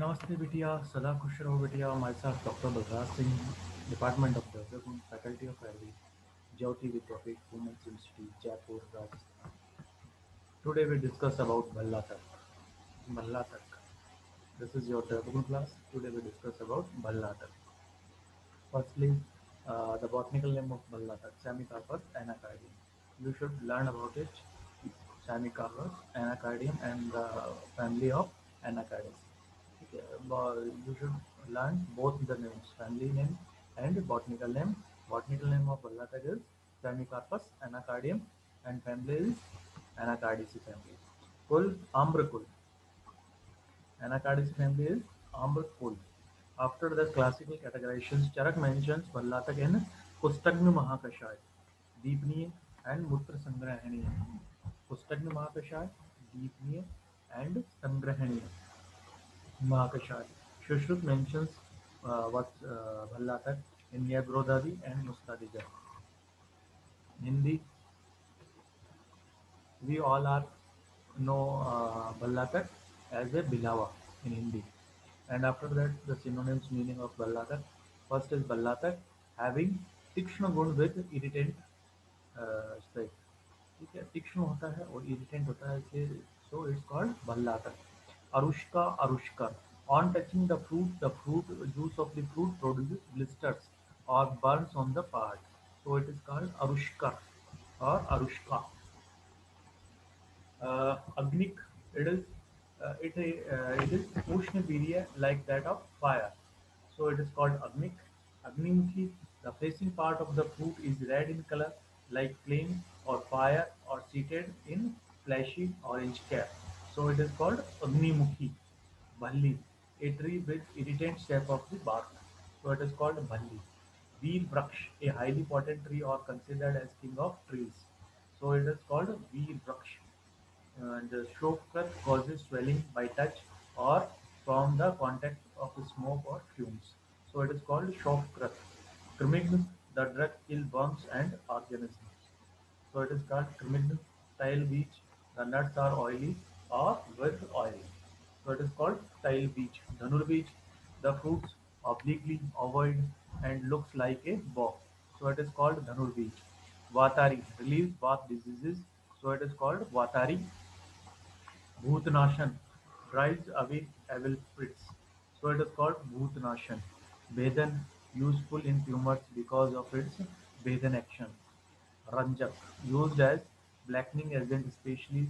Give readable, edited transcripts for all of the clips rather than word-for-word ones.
नमस्ते बिटिया, सदा खुश रहो बिटिया। हमारे साथ doctor Balraj Singh, department of development, faculty of agri, Jyoti Vidyapeeth, women's institute, Jaipur, Rajasthan. Today we discuss about Bhalla Tak. Bhalla Tak. This is your development class. Today we discuss about Bhalla Tak. Firstly, the botanical name of Bhalla Tak, Samicarpus anacardium. You should learn about it. Samicarpus anacardium and the family of anacardium. Okay, you should learn both the names, family name and botanical name. Botanical name of Ballatak is Samicarpus anacardium and family is Anacardiaceae family. Kul Ambrakul. Anacardiaceae family is Ambrakul. After the classical categorizations, Charak mentions Ballatak in Pustagnu Mahakashaya, Deepniya and Mutra Sangrahaniya. Pustagnu Mahakashaya, Deepniya and Sangrahaniya. Mahakashaya. Shushrup mentions what Bhallatak in Yagrodadi and Mustadija. Hindi, we all are know Bhallatak as a Bilawa in Hindi. And after that, the synonyms meaning of Bhallatak. First is Bhallatak having तीक्ष्ण गुण with irritant strike. ठीक है, तीक्ष्ण होता है और irritant होता है इसे, so it's called Bhallatak. Arushka Arushkar. On touching the fruit juice of the fruit produces blisters or burns on the part. So it is called Arushkar or Arushka. Agnik, it is it is Ushna period like that of fire. So it is called Agnik. Agnimukhi, the facing part of the fruit is red in color like flame or fire or seated in fleshy orange cap. So it is called Agnimukhi. Bhalli, a tree with irritant shape of the bark. So it is called Bhalli. Veer Vraksh, a highly potent tree or considered as king of trees. So it is called Veer Vraksh. And Shokrat causes swelling by touch or from the contact of smoke or fumes. So it is called Shokrat. Trimign, the drug kill worms and organisms. So it is called Trimign. Tile beach, the nuts are oily or with oil. So it is called tile beach. Dhanur beach, the fruits obliquely ovoid and looks like a bow. So it is called Dhanur beach. Vatari relieves bath diseases. So it is called Vatari. Bhutnashan drives away evil spirits, so it is called Bhutnashan. Bedan useful in tumors because of its Bedan action. Ranjak used as blackening agent especially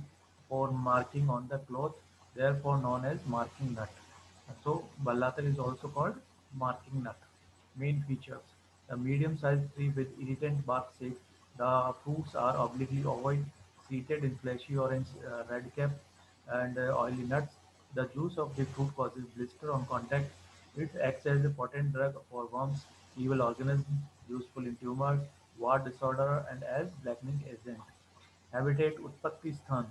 for marking on the cloth, therefore known as marking nut. So Ballatar is also called marking nut. Main features: the medium-sized tree with irritant bark shape. The fruits are obliquely ovoid, seated in fleshy orange red cap and oily nuts. The juice of the fruit causes blister on contact. It acts as a potent drug for worms, evil organisms, useful in tumors, wart disorder, and as blackening agent. Habitat Utpatti Sthan.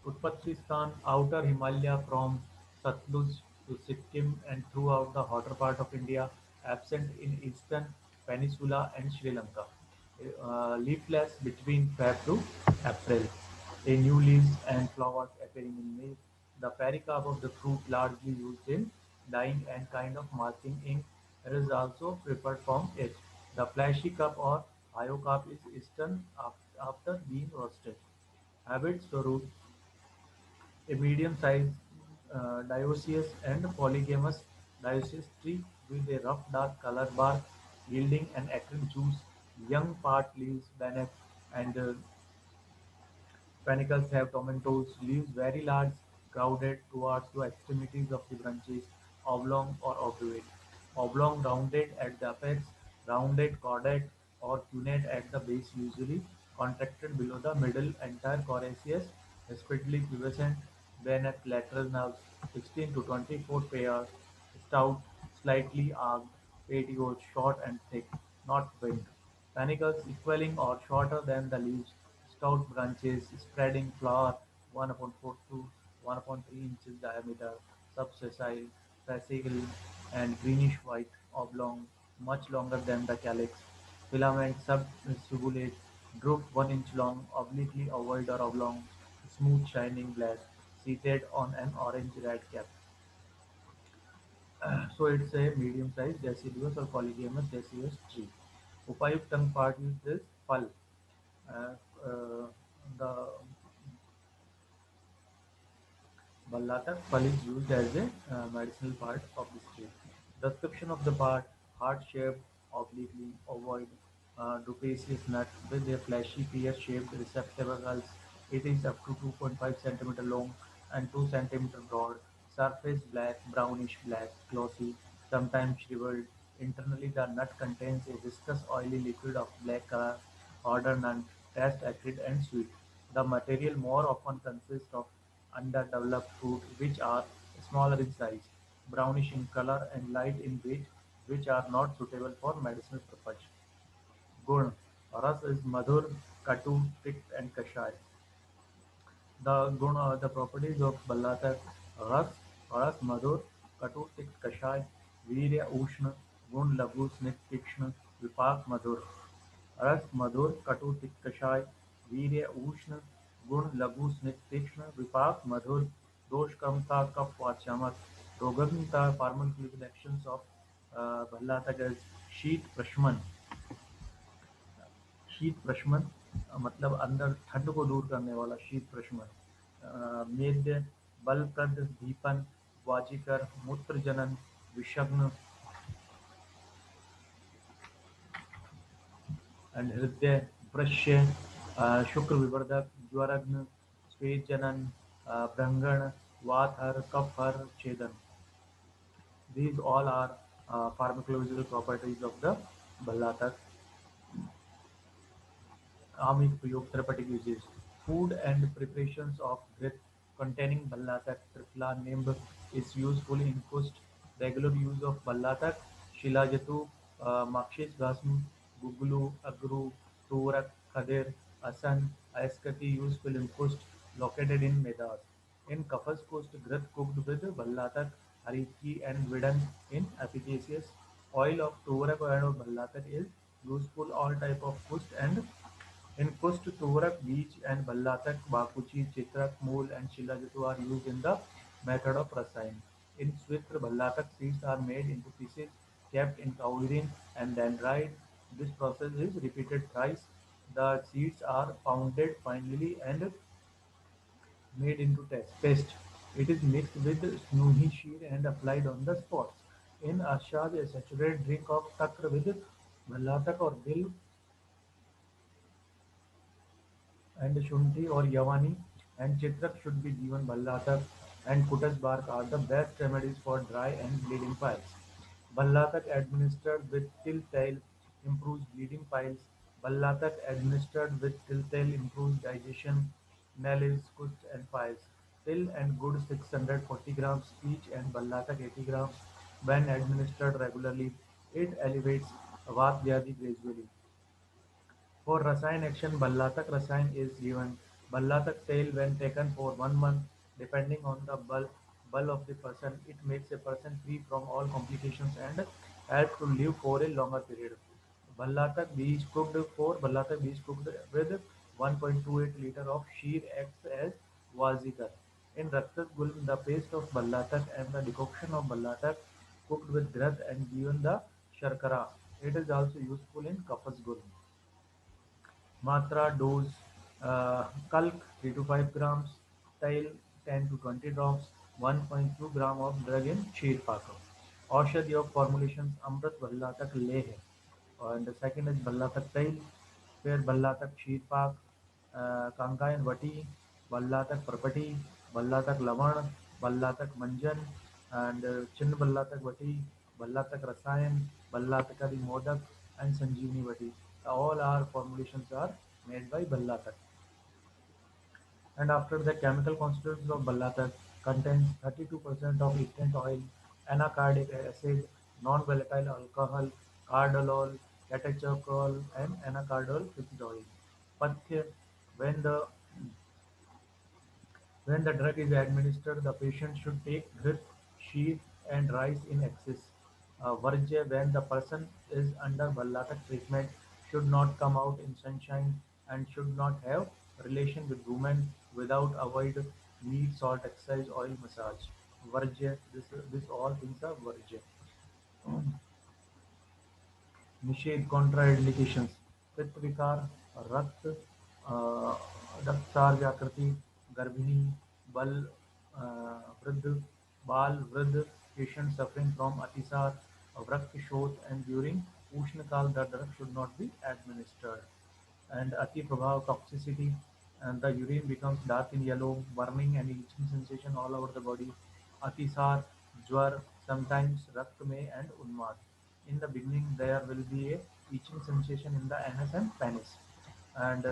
Utpatti Sthan, outer Himalaya from Satluj to Sikkim and throughout the hotter part of India, absent in eastern peninsula and Sri Lanka. Leafless between Feb to April. A new leaves and flowers appearing in May. The pericarp of the fruit largely used in dyeing and kind of marking ink. It is also prepared from it. The fleshy cup or iocarp is eaten after being roasted. Habits: Swarup, a medium-sized dioecious and polygamous dioecious tree with a rough dark colored bark yielding an acrid juice. Young part leaves beneath and panicles have tomentose. Leaves very large, crowded towards the extremities of the branches, oblong or obtuse. Oblong rounded at the apex, rounded cordate or cunate at the base, usually contracted below the middle, entire coriaceous, speedily pubescent, beneath lateral nerves, 16 to 24 pairs, stout, slightly arched, petioles short and thick, not winged. Panicles equaling or shorter than the leaves, stout branches, spreading flower 1/4 to 1/3 inches diameter, subsessile, fascicle, and greenish white, oblong, much longer than the calyx. Filament subcingulate, droop 1 inch long, obliquely ovoid or oblong, smooth shining black. seated on an orange red cap. So it's a medium-sized deciduous or polygamous deciduous tree. Upayuk tongue part is this pal. Uh, uh, the Ballatak pal is used as a medicinal part of this tree. Description of the part: heart-shaped, obliquely ovoid, dupaceous nut with a fleshy pear-shaped receptacles. It is up to 2.5 cm long and 2 cm broad. Surface black, brownish black, glossy, sometimes shriveled. Internally, the nut contains a viscous oily liquid of black color, odor none, taste acrid and sweet. The material more often consists of underdeveloped fruit which are smaller in size, brownish in color and light in weight, which are not suitable for medicinal purpose. Gun. Ras is madhur, katu, thick and kashai. The properties of Ballata: रस, रस मधुर, कटु तिक्त कषाय, वीर्य उष्ण, गुण लघु स्निग्ध तीक्ष्ण, विपाक मधुर. रस मधुर, कटु तिक्त कषाय, वीर्य उष्ण, गुण लघु स्निग्ध तीक्ष्ण, विपाक मधुर. दोष कमता, कफ वाचमक. रोगग्नता, pharmacological actions of Ballata is शीत प्रशमन. शीत प्रशमन मतलब अंदर ठंड को दूर करने वाला शीत प्रशमन. मेद्य, बलप्रद, दीपन, वाजीकर, मूत्रजनन, विषग्न एंड हृदय, वृश्य, शुक्र विवर्धक, ज्वरग्न, स्वेदजनन, भ्रंगण, वातहर, कफहर, छेदन. These all are pharmacological properties of the Ballata. Amik प्रयोग therapeutic uses. Food and preparations of grit containing ballatak tripla nimb is useful in kust. Regular use of ballatak, shilajatu, makshis bhasm, guglu, agru, turak, khadir, asan, aiskati useful in kust located in Medas. In Kafas Coast, grit cooked with ballatak, hariki and vidam in efficacious. Oil of turak and ballatak is useful all type of kust and in Kust, Turak, Beach and Ballatak, Bakuchi, Chitrak, Mool and Shilajatu are used in the method of rasayan. In Switra, Ballatak seeds are made into pieces, kept in cow urine and then dried. This process is repeated thrice. The seeds are pounded finely and made into paste. It is mixed with snuhi shear and applied on the spots. In Ashad, a saturated drink of takr with Ballatak or Dil and Shunti or Yavani and Chitrak should be given. Bhallatak and Kutas bark are the best remedies for dry and bleeding piles. Bhallatak administered with till tail improves bleeding piles. Bhallatak administered with till tail improves digestion, nails, kust and piles. Till and good 640 grams each and Bhallatak 80 grams. When administered regularly, it elevates Vat Vyadhi gradually. For Rasayan action, Ballatak Rasayan is given. Ballatak tail when taken for 1 month, depending on the bull of the person, it makes a person free from all complications and help to live for a longer period. Ballatak bees cooked with 1.28 liter of sheer acts as wazikar. In Raktat Gulm, the paste of Ballatak and the decoction of Ballatak cooked with grat and given the sharkara. It is also useful in Kafas Gulm. Matra dose: Kalk 3 to 5 grams, Tail 10 to 20 drops, 1.2 gram of drug in Sheer Paka. औषधि of formulations अमृत भल्ला तक ले है and the second is Bhalla तक तेल फिर भल्ला तक शीर पाक कांगायन वटी भल्ला तक परपटी भल्ला तक लवण भल्ला तक मंजन and चिन्न भल्ला तक वटी भल्ला तक रसायन Bhallatakadi Modak and Sanjivani Vati. All our formulations are made by Ballatak. And after the chemical constituents of Ballatak contains 32% of ethane oil, anacardic acid, non-volatile alcohol, cardolol, catechol, and anacardol fixed oil. Pathya: when the when the drug is administered, the patient should take grit, sheet, and rice in excess. Varjya: when the person is under Ballatak treatment, should not come out in sunshine and should not have relation with women without avoid. meat, salt, exercise, oil, massage. Varjya, this all things are varjya. निषेध contraindications पित्त विकार रक्त रक्तचाप व्याकृति गर्भिणी बल वृद्ध बाल वृद्ध patient suffering from अतिसार रक्त शोथ and during उष्णकाल the drug should not be administered and ati prabhav toxicity and the urine becomes dark in yellow burning and itching sensation all over the body atisar jwar sometimes rakt mein and unmad in the beginning there will be a itching sensation in the anus and penis and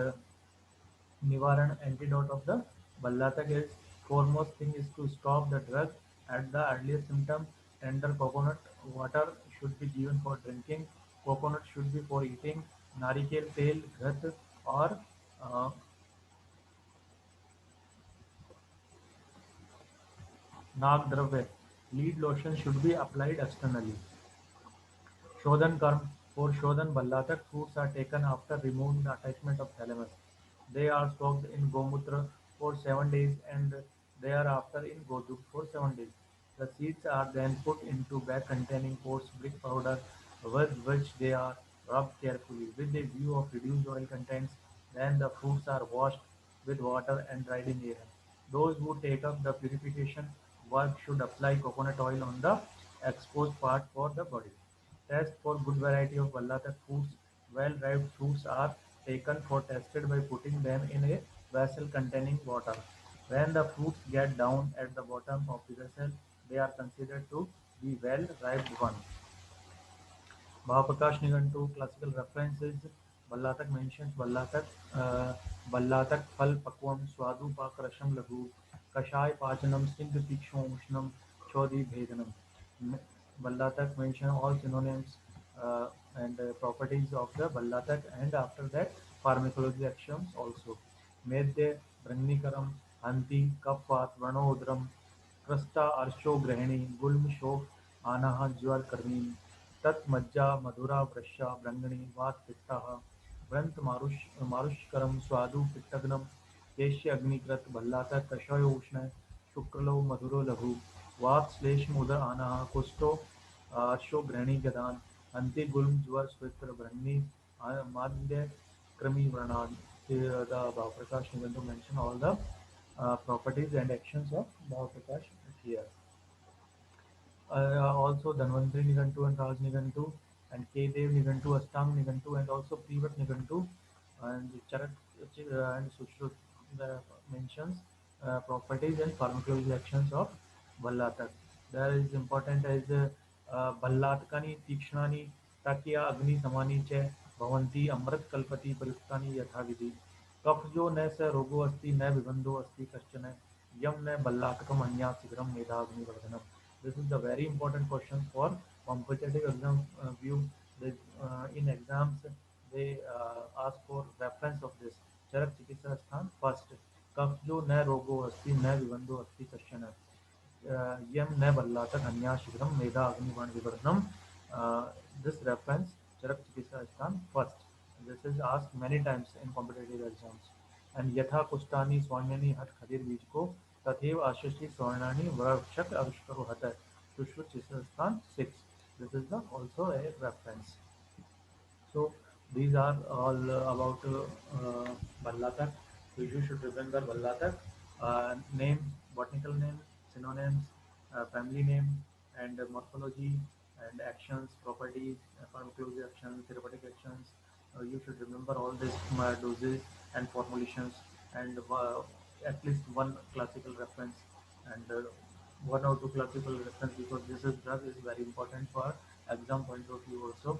nivaran antidote of the ballatak is foremost thing is to stop the drug at the earliest symptom tender coconut water should be given for drinking coconut should be for eating नारिकेल तेल घृत और uh, नाग द्रव्य lead lotion should be applied externally. Shodhan karm for Shodhan Ballatak fruits are taken after removing the attachment of thalamus. They are soaked in Gomutra for 7 days and thereafter in Goduk for 7 days. The seeds are then put into bag containing coarse brick powder with which they are rubbed carefully with a view of reduced oil contents. Then the fruits are washed with water and dried in air. Those who take up the purification work should apply coconut oil on the exposed part for the body. Test for good variety of Vallatak fruits. Well-ripe fruits are taken for tested by putting them in a vessel containing water. When the fruits get down at the bottom of the vessel, they are considered to be well-ripe ones. Bhaprakash Nigantu classical references Ballatak mentions Ballatak Phal Pakvam Swadu Pakrasham Lagu Kashai Pachanam Singh Tikshom Chodhi Bhedanam. Ballatak mention all synonyms and properties of the Ballatak and after that pharmacology actions also. Medya Brannikaram Hanti Kapvat Vranodram Krasta Arsho Grahini Gulm Shok Anaha Jwar Karmin तत् मज्जा मधुरा वृष्या ब्रह्मणि वात पित्तः व्रंत मारुष्करम स्वादु पित्तग्नम केश्य अग्निकृत भल्लातक कषयो उष्ण शुक्लो मधुरो लघु वात श्लेष्म उदर आनः कुष्ठो अश्व ग्रहणी गदान अंति गुल्म ज्वर स्वित्र ब्रह्मणि माद्य क्रमी व्रणान the Bhavaprakash Nigantu mention all the properties and actions of Bhavaprakash here. Also Dhanvantri Nigantu and Raj Nigantu and Kedev Nigantu, Astang Nigantu and also Privat Nigantu and Charak and Sushrut mentions properties and pharmacological actions of Vallatak. There is important as Vallatkani Tikshnani Takya Agni Samani च भवन्ति अमृत कल्पति प्रयुक्तानि यथाविधि कफ जो न स रोगो अस्ति न विबंधो अस्ति कश्चन यम न बल्लाटकम अन्या शीघ्रम मेधाग्निवर्धनम. This is the very important question for competitive exam view. They, in exams, they ask for reference of this. चरक चिकित्सा स्थान first. कफ जो न रोगो अस्ति न विबंधो अस्ति कश्चन यम न बल्लातक अन्या शीघ्रम मेधा अग्निवर्ण विवर्धनम. This reference चरक चिकित्सा स्थान first. This is asked many times in competitive exams. And यथा कुष्ठानि स्वान्यानि हठ खदिर बीज को तथैव आशीषि स्वर्णानि वृक्षक अविष्करो हत सुश्रुत स्थान 6. This is the also a reference. So these are all about Ballatak. So you should remember Ballatak. Name, botanical name, synonyms, family name, and morphology and actions, properties, pharmacology actions, therapeutic actions. You should remember all these doses and formulations and at least one classical reference and one or two classical reference because this is drug is very important for exam point of view also.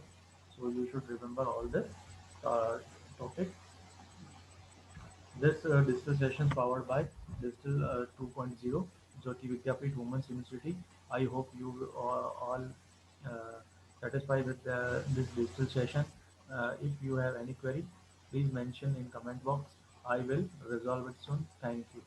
So you should remember all this uh, topic. This digital session powered by Digital 2.0 Jyoti Vidyapeeth Women's University. I hope you all satisfied with this digital session. If you have any query, please mention in comment box. I will resolve it soon. Thank you.